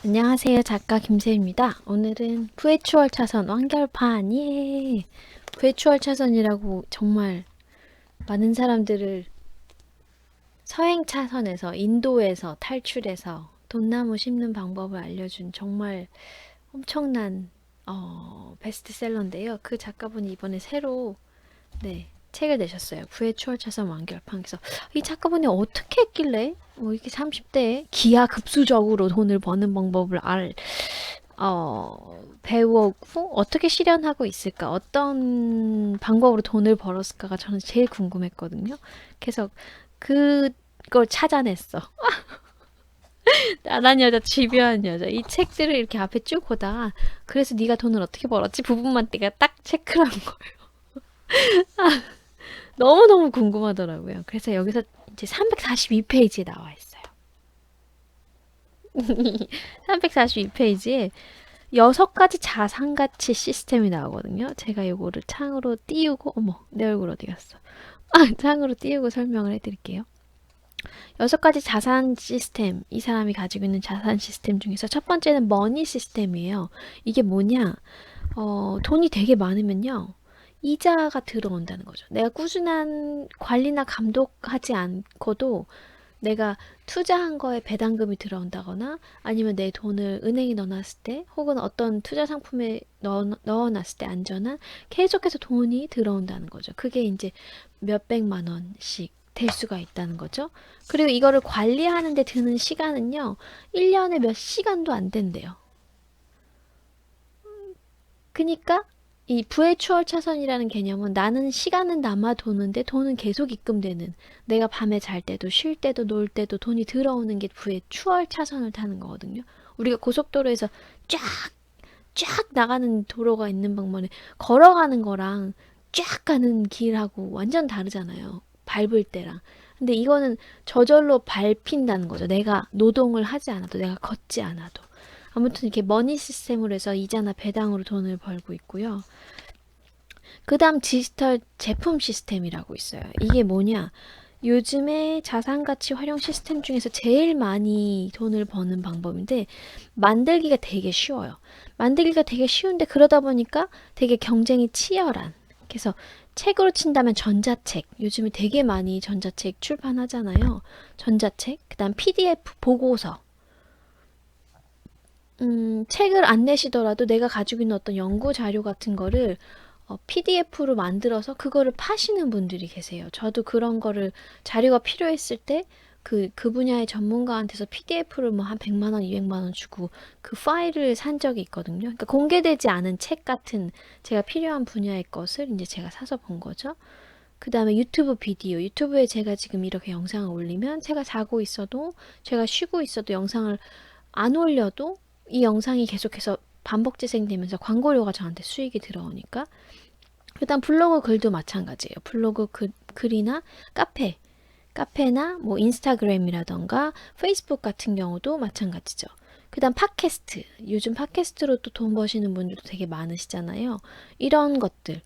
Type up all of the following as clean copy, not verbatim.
안녕하세요. 작가 김세입니다. 오늘은 부해추월 차선 완결판, 예! 부해추월 차선이라고 정말 많은 사람들을 서행 차선에서, 인도에서 탈출해서 돈나무 심는 방법을 알려준 정말 엄청난 베스트셀러인데요. 그 작가분이 이번에 새로 책을 내셨어요. 부해추월 차선 완결판. 그래서 이 작가분이 어떻게 했길래 이렇게 30대에 기하급수적으로 돈을 버는 방법을 배우고 어떻게 실현하고 있을까? 어떤 방법으로 돈을 벌었을까가 저는 제일 궁금했거든요. 그래서 그걸 찾아냈어. 나란 여자, 집요한 여자. 이 책들을 이렇게 앞에 쭉 보다가 그래서 네가 돈을 어떻게 벌었지? 부분만 내가 딱 체크를 한 거예요. 너무너무 궁금하더라고요. 그래서 여기서 이제 342페이지에 나와 있어요. 342페이지에 6가지 자산가치 시스템이 나오거든요. 제가 이거를 창으로 띄우고, 어머, 내 얼굴 어디 갔어? 창으로 띄우고 설명을 해드릴게요. 6가지 자산 시스템, 이 사람이 가지고 있는 자산 시스템 중에서 첫 번째는 머니 시스템이에요. 이게 뭐냐? 돈이 되게 많으면요. 이자가 들어온다는 거죠. 내가 꾸준한 관리나 감독하지 않고도 내가 투자한 거에 배당금이 들어온다거나 아니면 내 돈을 은행에 넣어놨을 때 혹은 어떤 투자 상품에 넣어놨을 때 안전한 계속해서 돈이 들어온다는 거죠. 그게 이제 몇백만 원씩 될 수가 있다는 거죠. 그리고 이거를 관리하는 데 드는 시간은요. 1년에 몇 시간도 안 된대요. 그니까 이 부의 추월 차선이라는 개념은 나는 시간은 남아도는데 돈은 계속 입금되는, 내가 밤에 잘 때도 쉴 때도 놀 때도 돈이 들어오는 게 부의 추월 차선을 타는 거거든요. 우리가 고속도로에서 쫙 나가는 도로가 있는 방면에 걸어가는 거랑 쫙 가는 길하고 완전 다르잖아요. 밟을 때랑. 근데 이거는 저절로 밟힌다는 거죠. 내가 노동을 하지 않아도, 내가 걷지 않아도. 아무튼 이렇게 머니 시스템으로 해서 이자나 배당으로 돈을 벌고 있고요. 그 다음 디지털 제품 시스템이라고 있어요. 이게 뭐냐? 요즘에 자산가치 활용 시스템 중에서 제일 많이 돈을 버는 방법인데 만들기가 되게 쉬워요. 만들기가 되게 쉬운데 그러다 보니까 되게 경쟁이 치열한. 그래서 책으로 친다면 전자책. 요즘에 되게 많이 전자책 출판하잖아요. 전자책. 그 다음 PDF 보고서. 책을 안 내시더라도 내가 가지고 있는 어떤 연구 자료 같은 거를 PDF로 만들어서 그거를 파시는 분들이 계세요. 저도 그런 거를 자료가 필요했을 때 그 분야의 전문가한테서 PDF를 뭐 한 100만 원, 200만 원 주고 그 파일을 산 적이 있거든요. 그러니까 공개되지 않은 책 같은 제가 필요한 분야의 것을 이제 제가 사서 본 거죠. 그 다음에 유튜브 비디오. 유튜브에 제가 지금 이렇게 영상을 올리면 제가 자고 있어도 제가 쉬고 있어도 영상을 안 올려도 이 영상이 계속해서 반복 재생되면서 광고료가 저한테 수익이 들어오니까. 일단 블로그 글도 마찬가지예요. 블로그 글이나 카페나 뭐 인스타그램이라던가 페이스북 같은 경우도 마찬가지죠. 그 다음 팟캐스트. 요즘 팟캐스트로 또 돈 버시는 분들도 되게 많으시잖아요. 이런 것들.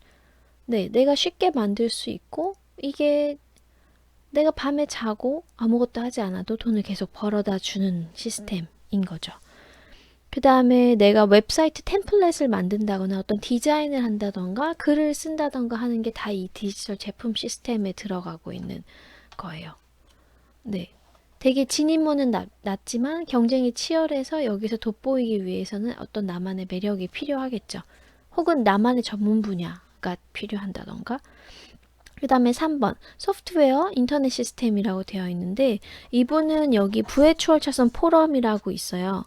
네, 내가 쉽게 만들 수 있고 이게 내가 밤에 자고 아무것도 하지 않아도 돈을 계속 벌어다 주는 시스템인 거죠. 그 다음에 내가 웹사이트 템플릿을 만든다거나 어떤 디자인을 한다던가 글을 쓴다던가 하는 게 다 이 디지털 제품 시스템에 들어가고 있는 거예요. 네. 되게 진입문은 낮지만 경쟁이 치열해서 여기서 돋보이기 위해서는 어떤 나만의 매력이 필요하겠죠. 혹은 나만의 전문 분야가 필요한다던가. 그 다음에 3번 소프트웨어 인터넷 시스템이라고 되어 있는데 이분은 여기 부해추월차선 포럼이라고 있어요.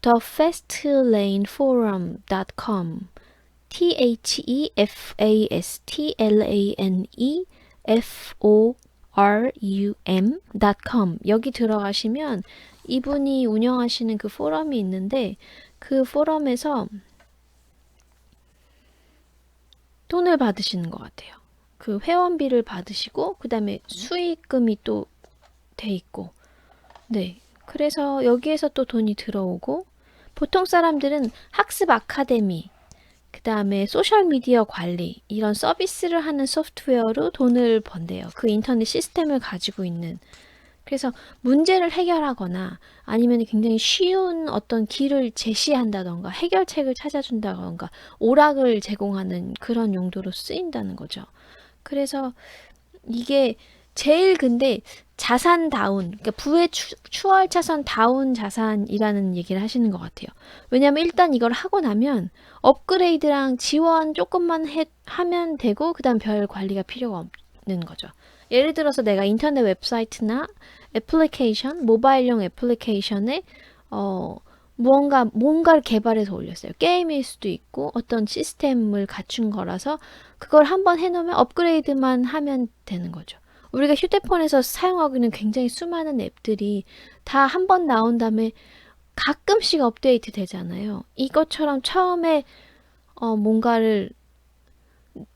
thefastlaneforum.com thefastlaneforum.com 여기 들어가시면 이분이 운영하시는 그 포럼이 있는데 그 포럼에서 돈을 받으시는 것 같아요. 그 회원비를 받으시고 그 다음에 수익금이 또 돼 있고 네. 그래서 여기에서 또 돈이 들어오고 보통 사람들은 학습 아카데미 그 다음에 소셜미디어 관리 이런 서비스를 하는 소프트웨어로 돈을 번대요. 그 인터넷 시스템을 가지고 있는 그래서 문제를 해결하거나 아니면 굉장히 쉬운 어떤 길을 제시한다던가 해결책을 찾아준다던가 오락을 제공하는 그런 용도로 쓰인다는 거죠. 그래서 이게 제일 근데 자산다운, 그러니까 부의 추월차선 다운 자산이라는 얘기를 하시는 것 같아요. 왜냐면 일단 이걸 하고 나면 업그레이드랑 지원 조금만 하면 되고 그다음 별 관리가 필요가 없는 거죠. 예를 들어서 내가 인터넷 웹사이트나 애플리케이션, 모바일용 애플리케이션에 뭔가를 개발해서 올렸어요. 게임일 수도 있고 어떤 시스템을 갖춘 거라서 그걸 한번 해놓으면 업그레이드만 하면 되는 거죠. 우리가 휴대폰에서 사용하고 있는 굉장히 수많은 앱들이 다 한 번 나온 다음에 가끔씩 업데이트 되잖아요. 이것처럼 처음에 뭔가를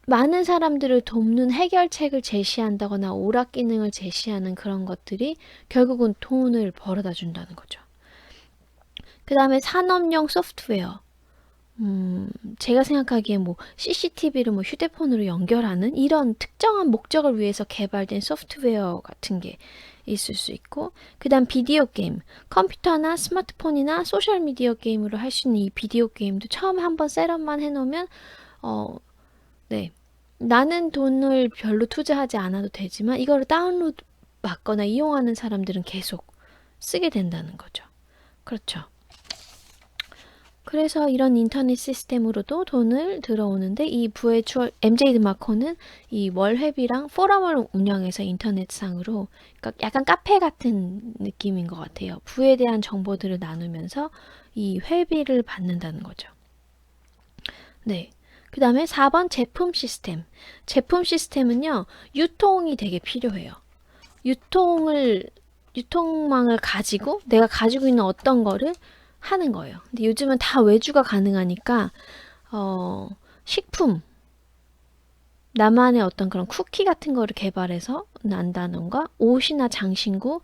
많은 사람들을 돕는 해결책을 제시한다거나 오락 기능을 제시하는 그런 것들이 결국은 돈을 벌어다 준다는 거죠. 그 다음에 산업용 소프트웨어. 제가 생각하기에 뭐 CCTV를 뭐 휴대폰으로 연결하는 이런 특정한 목적을 위해서 개발된 소프트웨어 같은 게 있을 수 있고, 그 다음 비디오 게임. 컴퓨터나 스마트폰이나 소셜미디어 게임으로 할 수 있는 이 비디오 게임도 처음에 한번 셋업만 해놓으면, 네. 나는 돈을 별로 투자하지 않아도 되지만 이거를 다운로드 받거나 이용하는 사람들은 계속 쓰게 된다는 거죠. 그렇죠. 그래서 이런 인터넷 시스템으로도 돈을 들어오는데 이 부의 추월 MJ 드마코는 이 월회비랑 포럼을 운영해서 인터넷상으로 그러니까 약간 카페 같은 느낌인 것 같아요. 부에 대한 정보들을 나누면서 이 회비를 받는다는 거죠. 네. 그 다음에 4번 제품 시스템. 제품 시스템은요, 유통이 되게 필요해요. 유통망을 가지고 내가 가지고 있는 어떤 거를 하는 거예요. 근데 요즘은 다 외주가 가능하니까 식품, 나만의 어떤 그런 쿠키 같은 거를 개발해서 난다던가 옷이나 장신구,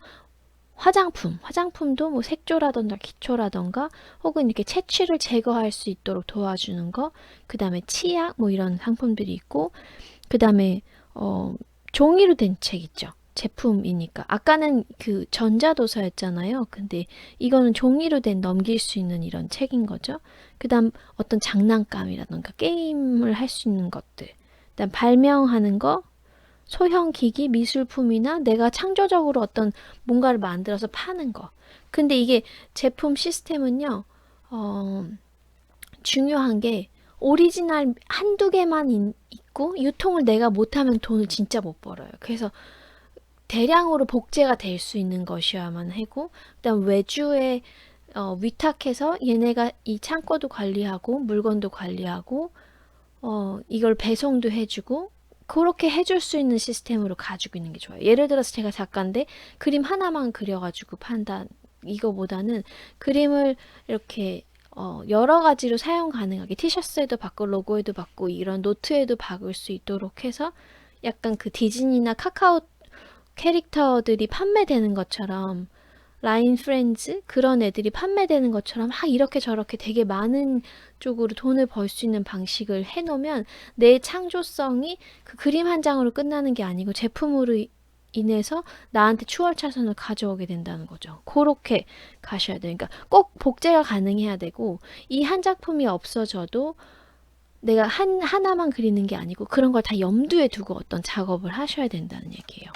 화장품도 뭐 색조라던가 기초라던가 혹은 이렇게 채취를 제거할 수 있도록 도와주는 거, 그 다음에 치약 뭐 이런 상품들이 있고, 그 다음에 종이로 된 책 있죠. 제품이니까. 아까는 그 전자도서였잖아요. 근데 이거는 종이로 된 넘길 수 있는 이런 책인 거죠. 그 다음 어떤 장난감이라던가 게임을 할 수 있는 것들. 그다음 발명하는 거, 소형 기기, 미술품이나 내가 창조적으로 어떤 뭔가를 만들어서 파는 거. 근데 이게 제품 시스템은요, 중요한 게 오리지널 한두 개만 있고 유통을 내가 못하면 돈을 진짜 못 벌어요. 그래서 대량으로 복제가 될 수 있는 것이어야만 하고, 그다음 외주에 위탁해서 얘네가 이 창고도 관리하고 물건도 관리하고 이걸 배송도 해주고 그렇게 해줄 수 있는 시스템으로 가지고 있는 게 좋아요. 예를 들어서 제가 작가인데 그림 하나만 그려가지고 판다 이거보다는 그림을 이렇게 여러 가지로 사용 가능하게 티셔츠에도 받고 로고에도 받고 이런 노트에도 박을 수 있도록 해서 약간 그 디즈니나 카카오 캐릭터들이 판매되는 것처럼 라인 프렌즈 그런 애들이 판매되는 것처럼 막 이렇게 저렇게 되게 많은 쪽으로 돈을 벌 수 있는 방식을 해놓으면 내 창조성이 그 그림 한 장으로 끝나는 게 아니고 제품으로 인해서 나한테 추월차선을 가져오게 된다는 거죠. 그렇게 가셔야 돼요. 그러니까 꼭 복제가 가능해야 되고 이 한 작품이 없어져도 내가 하나만 그리는 게 아니고 그런 걸 다 염두에 두고 어떤 작업을 하셔야 된다는 얘기예요.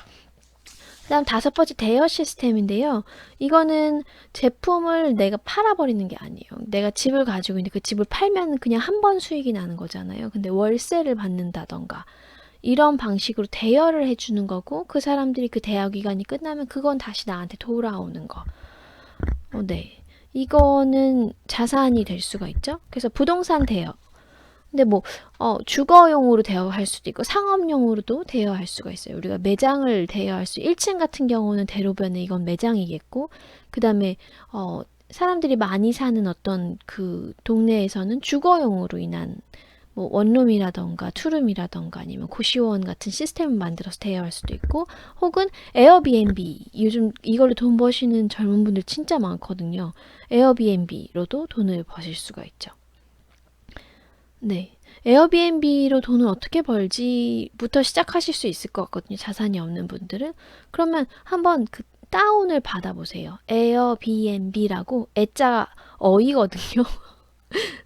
그 다음 5번째 대여 시스템인데요. 이거는 제품을 내가 팔아버리는 게 아니에요. 내가 집을 가지고 있는데 그 집을 팔면 그냥 한 번 수익이 나는 거잖아요. 근데 월세를 받는다던가 이런 방식으로 대여를 해주는 거고 그 사람들이 그 대여 기간이 끝나면 그건 다시 나한테 돌아오는 거. 네. 이거는 자산이 될 수가 있죠. 그래서 부동산 대여. 근데 뭐 주거용으로 대여할 수도 있고 상업용으로도 대여할 수가 있어요. 우리가 매장을 대여할 수 1층 같은 경우는 대로변에 이건 매장이겠고 그 다음에 사람들이 많이 사는 어떤 그 동네에서는 주거용으로 인한 뭐 원룸이라던가 투룸이라던가 아니면 고시원 같은 시스템을 만들어서 대여할 수도 있고 혹은 에어비앤비 요즘 이걸로 돈 버시는 젊은 분들 진짜 많거든요. 에어비앤비로도 돈을 버실 수가 있죠. 네. 에어비앤비로 돈을 어떻게 벌지부터 시작하실 수 있을 것 같거든요. 자산이 없는 분들은. 그러면 한번 다운을 받아보세요. 에어비앤비라고 애자가 어이거든요.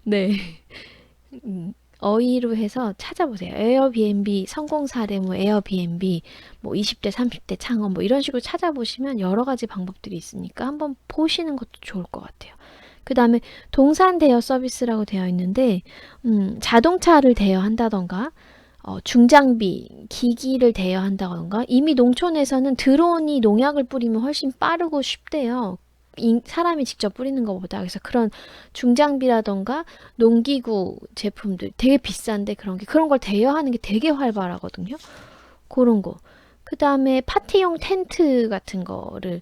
네. 어이로 해서 찾아보세요. 에어비앤비 성공 사례, 뭐 에어비앤비, 뭐 20대, 30대 창업, 뭐 이런 식으로 찾아보시면 여러 가지 방법들이 있으니까 한번 보시는 것도 좋을 것 같아요. 그 다음에 동산 대여 서비스라고 되어 있는데, 자동차를 대여한다던가, 중장비, 기기를 대여한다던가, 이미 농촌에서는 드론이 농약을 뿌리면 훨씬 빠르고 쉽대요. 사람이 직접 뿌리는 것보다. 그래서 그런 중장비라던가 농기구 제품들 되게 비싼데 그런 걸 대여하는 게 되게 활발하거든요. 그런 거. 그 다음에 파티용 텐트 같은 거를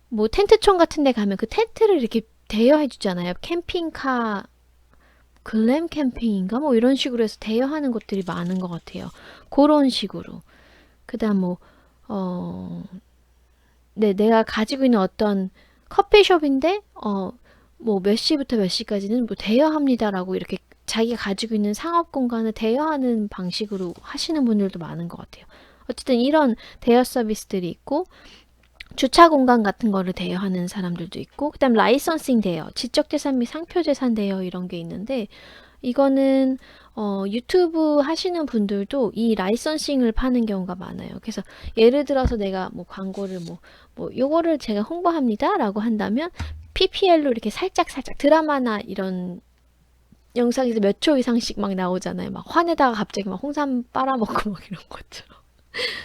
뭐 텐트촌 같은 데 가면 그 텐트를 이렇게 대여해 주잖아요. 캠핑카 글램 캠핑인가 뭐 이런 식으로 해서 대여하는 것들이 많은 것 같아요. 그런 식으로. 그다음 뭐 네, 내가 가지고 있는 어떤 커피숍인데 뭐 몇 시부터 몇 시까지는 뭐 대여합니다라고 이렇게 자기가 가지고 있는 상업 공간을 대여하는 방식으로 하시는 분들도 많은 것 같아요. 어쨌든 이런 대여 서비스들이 있고 주차 공간 같은 거를 대여하는 사람들도 있고 그다음 라이선싱 대여, 지적재산 및 상표재산 대여 이런 게 있는데 이거는 유튜브 하시는 분들도 이 라이선싱을 파는 경우가 많아요. 그래서 예를 들어서 내가 뭐 광고를 뭐 요거를 제가 홍보합니다 라고 한다면 PPL로 이렇게 살짝 드라마나 이런 영상에서 몇 초 이상씩 막 나오잖아요. 막 화내다가 갑자기 막 홍삼 빨아먹고 막 이런 것처럼.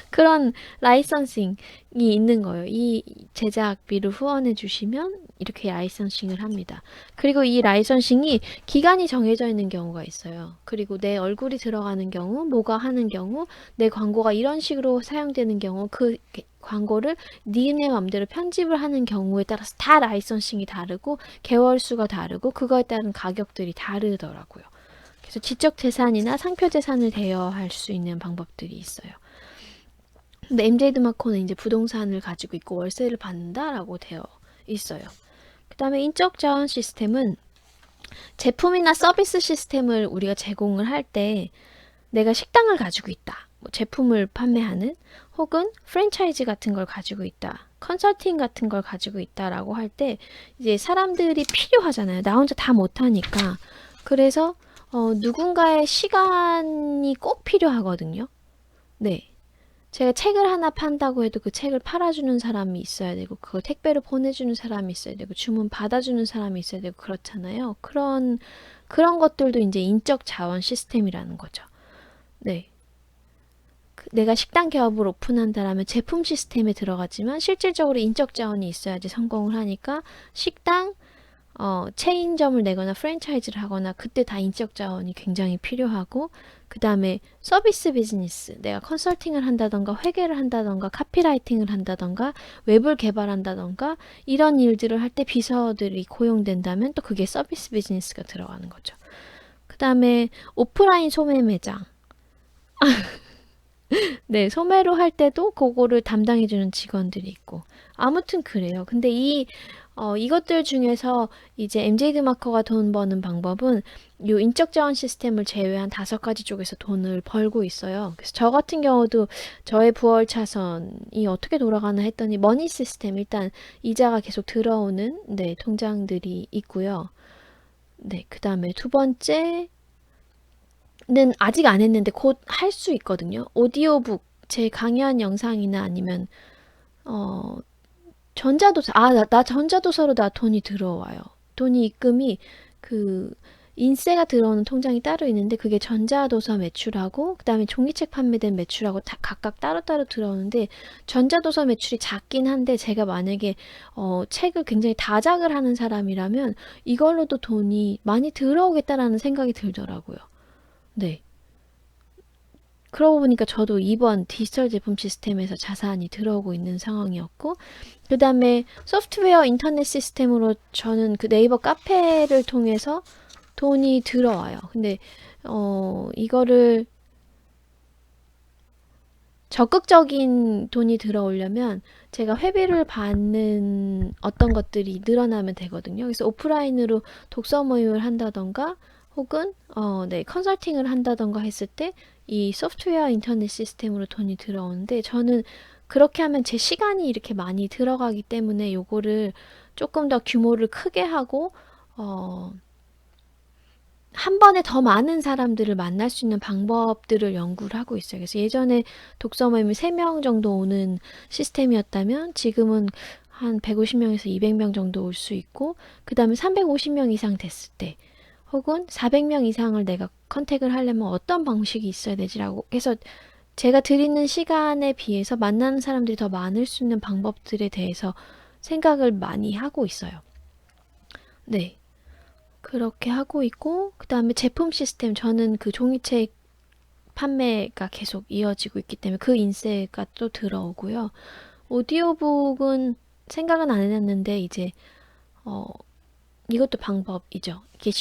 그런 라이선싱이 있는 거예요. 이 제작비를 후원해 주시면 이렇게 라이선싱을 합니다. 그리고 이 라이선싱이 기간이 정해져 있는 경우가 있어요. 그리고 내 얼굴이 들어가는 경우, 뭐가 하는 경우, 내 광고가 이런 식으로 사용되는 경우, 그 광고를 니네 맘대로 편집을 하는 경우에 따라서 다 라이선싱이 다르고 개월 수가 다르고 그거에 따른 가격들이 다르더라고요. 그래서 지적 재산이나 상표 재산을 대여할 수 있는 방법들이 있어요. 근데 MJ 드마코는 이제 부동산을 가지고 있고 월세를 받는다라고 되어 있어요. 그 다음에 인적 자원 시스템은 제품이나 서비스 시스템을 우리가 제공을 할 때 내가 식당을 가지고 있다. 뭐 제품을 판매하는 혹은 프랜차이즈 같은 걸 가지고 있다. 컨설팅 같은 걸 가지고 있다라고 할 때 이제 사람들이 필요하잖아요. 나 혼자 다 못하니까. 그래서 누군가의 시간이 꼭 필요하거든요. 네. 제가 책을 하나 판다고 해도 그 책을 팔아주는 사람이 있어야 되고 그걸 택배로 보내주는 사람이 있어야 되고 주문 받아주는 사람이 있어야 되고 그렇잖아요. 그런 것들도 이제 인적 자원 시스템이라는 거죠. 네. 내가 식당 기업을 오픈한다라면 제품 시스템에 들어가지만 실질적으로 인적 자원이 있어야지 성공을 하니까 식당 체인점을 내거나 프랜차이즈를 하거나 그때 다 인적 자원이 굉장히 필요하고 그 다음에 서비스 비즈니스 내가 컨설팅을 한다던가 회계를 한다던가 카피라이팅을 한다던가 웹을 개발한다던가 이런 일들을 할 때 비서들이 고용된다면 또 그게 서비스 비즈니스가 들어가는 거죠. 그 다음에 오프라인 소매 매장 네, 소매로 할 때도 그거를 담당해주는 직원들이 있고 아무튼 그래요. 근데 이것들 중에서 이제 MJ드마커가 돈 버는 방법은 이 인적 자원 시스템을 제외한 5가지 쪽에서 돈을 벌고 있어요. 그래서 저 같은 경우도 저의 부월 차선이 어떻게 돌아가나 했더니 머니 시스템 일단 이자가 계속 들어오는 네, 통장들이 있고요. 네, 그 다음에 두 번째는 아직 안 했는데 곧 할 수 있거든요. 오디오북 제 강의한 영상이나 아니면 어, 전자도서, 나 전자도서로 나 돈이 들어와요. 돈이 입금이 그 인세가 들어오는 통장이 따로 있는데 그게 전자도서 매출하고 그다음에 종이책 판매된 매출하고 다 각각 따로따로 들어오는데 전자도서 매출이 작긴 한데 제가 만약에 책을 굉장히 다작을 하는 사람이라면 이걸로도 돈이 많이 들어오겠다라는 생각이 들더라고요. 네. 그러고 보니까 저도 이번 디지털 제품 시스템에서 자산이 들어오고 있는 상황이었고 그 다음에 소프트웨어 인터넷 시스템으로 저는 그 네이버 카페를 통해서 돈이 들어와요. 근데 이거를 적극적인 돈이 들어오려면 제가 회비를 받는 어떤 것들이 늘어나면 되거든요. 그래서 오프라인으로 독서 모임을 한다던가 혹은 네, 컨설팅을 한다던가 했을 때 이 소프트웨어 인터넷 시스템으로 돈이 들어오는데 저는 그렇게 하면 제 시간이 이렇게 많이 들어가기 때문에 요거를 조금 더 규모를 크게 하고 한 번에 더 많은 사람들을 만날 수 있는 방법들을 연구를 하고 있어요. 그래서 예전에 독서 모임이 3명 정도 오는 시스템이었다면 지금은 한 150명에서 200명 정도 올 수 있고, 그 다음에 350명 이상 됐을 때 혹은 400명 이상을 내가 컨택을 하려면 어떤 방식이 있어야 되지라고 해서 제가 드리는 시간에 비해서 만나는 사람들이 더 많을 수 있는 방법들에 대해서 생각을 많이 하고 있어요. 네. 그렇게 하고 있고, 그 다음에 제품 시스템, 저는 그 종이책 판매가 계속 이어지고 있기 때문에 그 인세가 또 들어오고요. 오디오북은 생각은 안 해놨는데, 이제, 이것도 방법이죠. 이게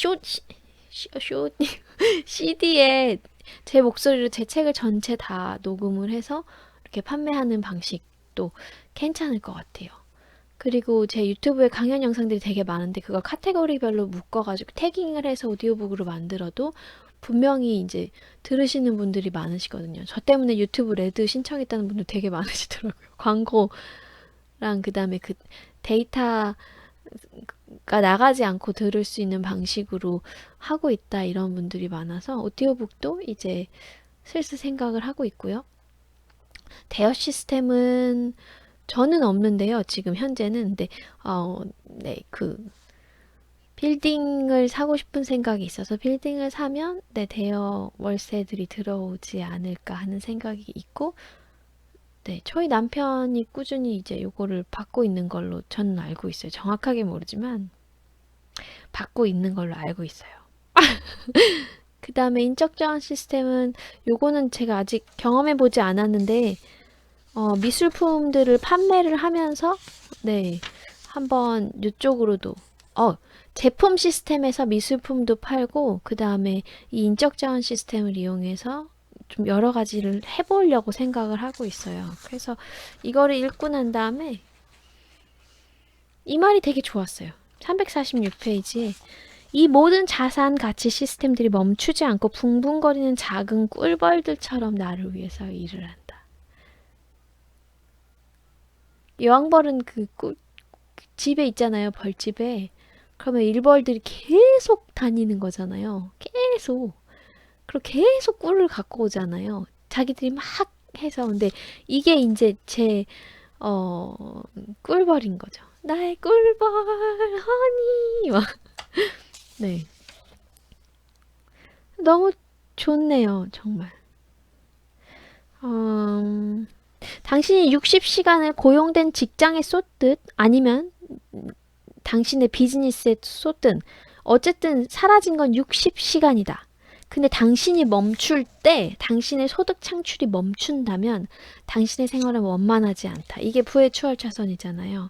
CD에 제 목소리로 제 책을 전체 다 녹음을 해서 이렇게 판매하는 방식도 괜찮을 것 같아요. 그리고 제 유튜브에 강연 영상들이 되게 많은데 그걸 카테고리별로 묶어가지고 태깅을 해서 오디오북으로 만들어도 분명히 이제 들으시는 분들이 많으시거든요. 저 때문에 유튜브 레드 신청했다는 분들 되게 많으시더라고요. 광고랑 그 다음에 그 데이터가 나가지 않고 들을 수 있는 방식으로 하고 있다 이런 분들이 많아서 오디오북도 이제 슬슬 생각을 하고 있고요. 대여 시스템은 저는 없는데요. 지금 현재는. 근데 네, 그 빌딩을 사고 싶은 생각이 있어서 빌딩을 사면 네, 대여 월세들이 들어오지 않을까 하는 생각이 있고, 네, 저희 남편이 꾸준히 이제 요거를 받고 있는 걸로 저는 알고 있어요. 정확하게 모르지만 받고 있는 걸로 알고 있어요. 그 다음에 인적 제한 시스템은 요거는 제가 아직 경험해 보지 않았는데 미술품들을 판매를 하면서 네, 한번 이쪽으로도 제품 시스템에서 미술품도 팔고 그 다음에 이 인적 자원 시스템을 이용해서 좀 여러 가지를 해보려고 생각을 하고 있어요. 그래서 이거를 읽고 난 다음에 이 말이 되게 좋았어요. 346페이지에 이 모든 자산 가치 시스템들이 멈추지 않고 붕붕거리는 작은 꿀벌들처럼 나를 위해서 일을 한다. 여왕벌은 집에 있잖아요. 벌집에. 그러면 일벌들이 계속 다니는 거잖아요. 계속. 그리고 계속 꿀을 갖고 오잖아요. 자기들이 막 해서. 근데 이게 이제 제 꿀벌인 거죠. 나의 꿀벌, 허니. 막. 네. 너무 좋네요. 정말. 당신이 60시간을 고용된 직장에 쏟듯 아니면 당신의 비즈니스에 쏟든 어쨌든 사라진 건 60시간이다. 근데 당신이 멈출 때 당신의 소득 창출이 멈춘다면 당신의 생활은 원만하지 않다. 이게 부의 추월 차선이잖아요.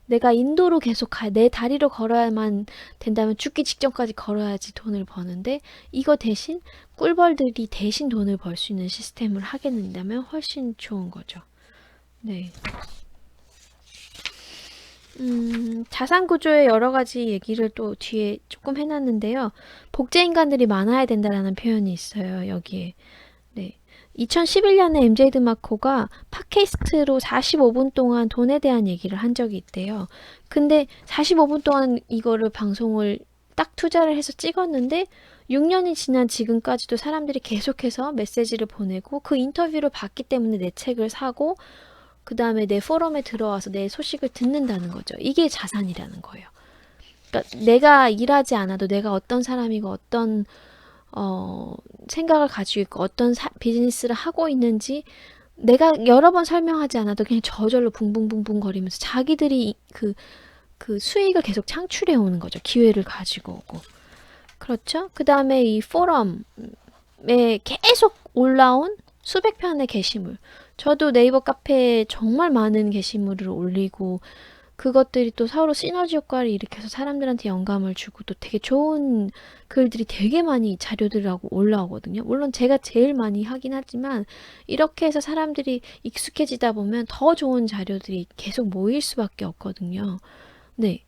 내가 인도로 계속 내 다리로 걸어야만 된다면 죽기 직전까지 걸어야지 돈을 버는데 이거 대신 꿀벌들이 대신 돈을 벌 수 있는 시스템을 하게 된다면 훨씬 좋은 거죠. 네. 자산 구조의 여러 가지 얘기를 또 뒤에 조금 해놨는데요. 복제 인간들이 많아야 된다라는 표현이 있어요. 여기에. 네. 2011년에 MJ 드마코가 팟캐스트로 45분 동안 돈에 대한 얘기를 한 적이 있대요. 근데 45분 동안 이거를 방송을 딱 투자를 해서 찍었는데 6년이 지난 지금까지도 사람들이 계속해서 메시지를 보내고 그 인터뷰를 봤기 때문에 내 책을 사고 그 다음에 내 포럼에 들어와서 내 소식을 듣는다는 거죠. 이게 자산이라는 거예요. 그러니까 내가 일하지 않아도 내가 어떤 사람이고 어떤 생각을 가지고 있고 어떤 비즈니스를 하고 있는지 내가 여러 번 설명하지 않아도 그냥 저절로 붕붕붕붕 거리면서 자기들이 그 수익을 계속 창출해 오는 거죠. 기회를 가지고 오고. 그렇죠? 그 다음에 이 포럼에 계속 올라온 수백 편의 게시물. 저도 네이버 카페에 정말 많은 게시물을 올리고 그것들이 또 서로 시너지 효과를 일으켜서 사람들한테 영감을 주고 또 되게 좋은 글들이 되게 많이 자료들하고 올라오거든요. 물론 제가 제일 많이 하긴 하지만 이렇게 해서 사람들이 익숙해지다 보면 더 좋은 자료들이 계속 모일 수밖에 없거든요. 네.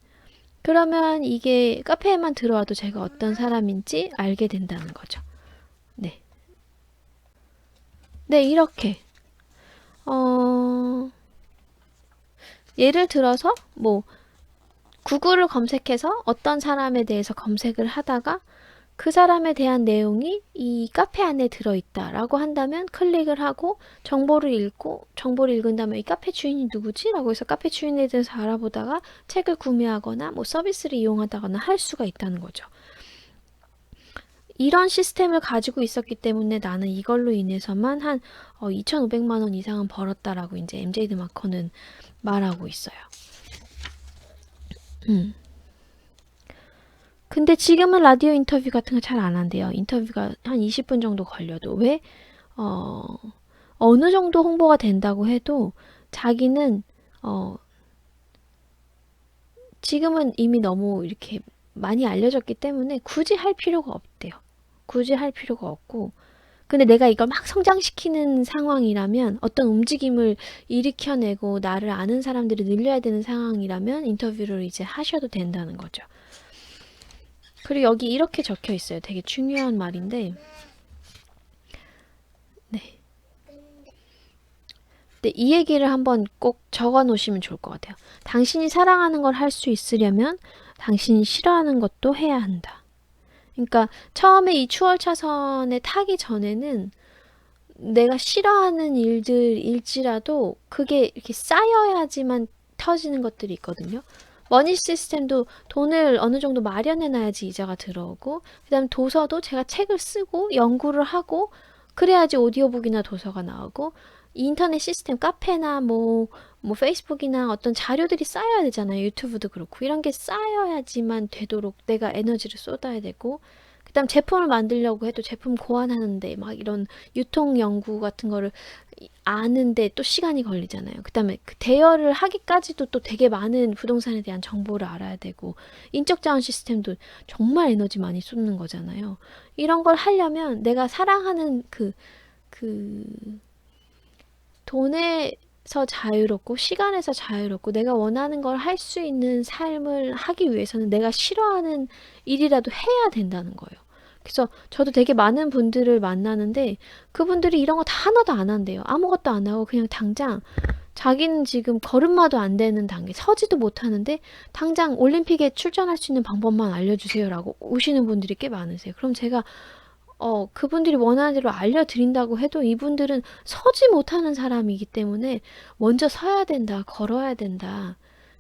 그러면 이게 카페에만 들어와도 제가 어떤 사람인지 알게 된다는 거죠. 네. 네, 이렇게 어, 예를 들어서 뭐 구글을 검색해서 어떤 사람에 대해서 검색을 하다가 그 사람에 대한 내용이 이 카페 안에 들어있다라고 한다면 클릭을 하고 정보를 읽은 다음에 이 카페 주인이 누구지? 라고 해서 카페 주인에 대해서 알아보다가 책을 구매하거나 뭐 서비스를 이용하다거나 할 수가 있다는 거죠. 이런 시스템을 가지고 있었기 때문에 나는 이걸로 인해서만 한 2,500만 원 이상은 벌었다라고 이제 MJ 드마커는 말하고 있어요. 근데 지금은 라디오 인터뷰 같은 거 잘 안 한대요. 인터뷰가 한 20분 정도 걸려도. 왜? 어느 정도 홍보가 된다고 해도 자기는 지금은 이미 너무 이렇게 많이 알려졌기 때문에 굳이 할 필요가 없대요. 굳이 할 필요가 없고. 근데 내가 이걸 막 성장시키는 상황이라면, 어떤 움직임을 일으켜내고 나를 아는 사람들이 늘려야 되는 상황이라면 인터뷰를 이제 하셔도 된다는 거죠. 그리고 여기 이렇게 적혀 있어요. 되게 중요한 말인데, 네. 근데 이 얘기를 한번 꼭 적어 놓으시면 좋을 것 같아요. 당신이 사랑하는 걸 할 수 있으려면 당신이 싫어하는 것도 해야 한다. 그러니까 처음에 이 추월 차선에 타기 전에는 내가 싫어하는 일들일지라도 그게 이렇게 쌓여야지만 터지는 것들이 있거든요. 머니 시스템도 돈을 어느 정도 마련해 놔야지 이자가 들어오고, 그다음 도서도 제가 책을 쓰고 연구를 하고 그래야지 오디오북이나 도서가 나오고, 인터넷 시스템 카페나 뭐 페이스북이나 어떤 자료들이 쌓여야 되잖아요. 유튜브도 그렇고 이런 게 쌓여야지만 되도록 내가 에너지를 쏟아야 되고, 그다음 제품을 만들려고 해도 제품 고안하는데 막 이런 유통 연구 같은 거를 아는데 또 시간이 걸리잖아요. 그다음에 그 대여를 하기까지도 또 되게 많은 부동산에 대한 정보를 알아야 되고, 인적 자원 시스템도 정말 에너지 많이 쏟는 거잖아요. 이런 걸 하려면 내가 사랑하는 그 돈에서 자유롭고 시간에서 자유롭고 내가 원하는 걸 할 수 있는 삶을 하기 위해서는 내가 싫어하는 일이라도 해야 된다는 거예요. 그래서 저도 되게 많은 분들을 만나는데 그분들이 이런 거 다 하나도 안 한대요. 아무것도 안 하고 그냥 당장 자기는 지금 걸음마도 안 되는 단계, 서지도 못하는데 당장 올림픽에 출전할 수 있는 방법만 알려주세요라고 오시는 분들이 꽤 많으세요. 그럼 제가 그분들이 원하는 대로 알려드린다고 해도 이분들은 서지 못하는 사람이기 때문에 먼저 서야 된다, 걸어야 된다.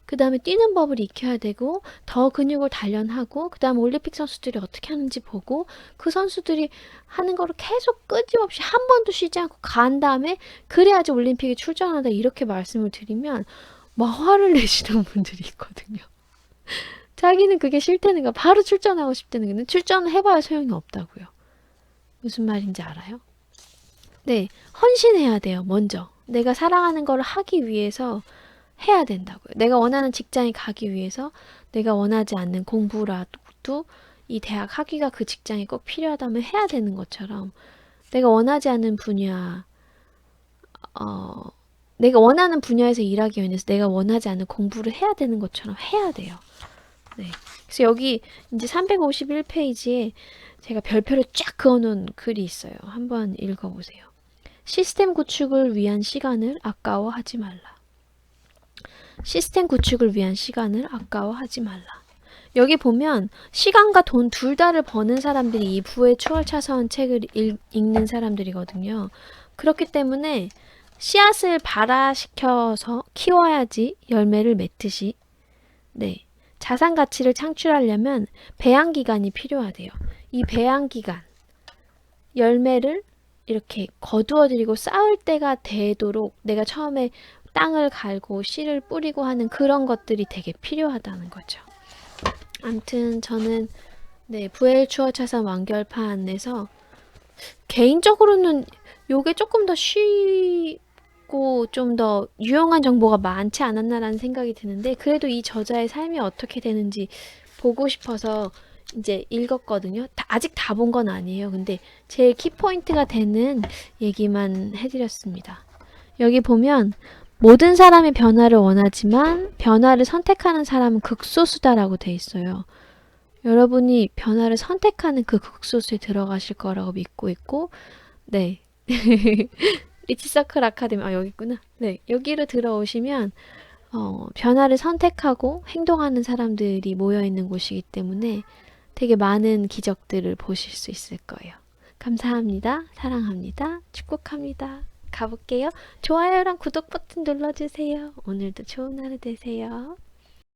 그 다음에 뛰는 법을 익혀야 되고, 더 근육을 단련하고, 그 다음 올림픽 선수들이 어떻게 하는지 보고, 그 선수들이 하는 거를 계속 끊임없이 한 번도 쉬지 않고 간 다음에, 그래야지 올림픽에 출전한다, 이렇게 말씀을 드리면, 막 화를 내시는 분들이 있거든요. 자기는 그게 싫다는 거, 바로 출전하고 싶다는 건데, 출전을 해봐야 소용이 없다고요. 무슨 말인지 알아요? 네, 헌신해야 돼요, 먼저. 내가 사랑하는 걸 하기 위해서 해야 된다고요. 내가 원하는 직장에 가기 위해서 내가 원하지 않는 공부라도 이 대학 학위가 그 직장에 꼭 필요하다면 해야 되는 것처럼, 내가 원하지 않는 분야, 내가 원하는 분야에서 일하기 위해서 내가 원하지 않는 공부를 해야 되는 것처럼 해야 돼요. 네. 그래서 여기 이제 351페이지에 제가 별표를 쫙 그어놓은 글이 있어요. 한번 읽어보세요. 시스템 구축을 위한 시간을 아까워하지 말라. 시스템 구축을 위한 시간을 아까워하지 말라. 여기 보면 시간과 돈 둘 다를 버는 사람들이 이 부의 추월차선 책을 읽는 사람들이거든요. 그렇기 때문에 씨앗을 발화시켜서 키워야지 열매를 맺듯이, 네, 자산 가치를 창출하려면 배양 기간이 필요하대요. 이 배양 기간, 열매를 이렇게 거두어들이고 쌓을 때가 되도록 내가 처음에 땅을 갈고 씨를 뿌리고 하는 그런 것들이 되게 필요하다는 거죠. 아무튼 저는 부엘 추월 차선 완결판에서 개인적으로는 요게 조금 더 쉽고 좀 더 유용한 정보가 많지 않았나라는 생각이 드는데, 그래도 이 저자의 삶이 어떻게 되는지 보고 싶어서 이제 읽었거든요. 아직 다 본 건 아니에요. 근데 제일 키포인트가 되는 얘기만 해드렸습니다. 여기 보면 모든 사람이 변화를 원하지만 변화를 선택하는 사람은 극소수다라고 돼 있어요. 여러분이 변화를 선택하는 그 극소수에 들어가실 거라고 믿고 있고, 네. 리치서클 아카데미, 여기 있구나. 네, 여기로 들어오시면 변화를 선택하고 행동하는 사람들이 모여 있는 곳이기 때문에 되게 많은 기적들을 보실 수 있을 거예요. 감사합니다. 사랑합니다. 축복합니다. 가볼게요. 좋아요랑 구독 버튼 눌러주세요. 오늘도 좋은 하루 되세요.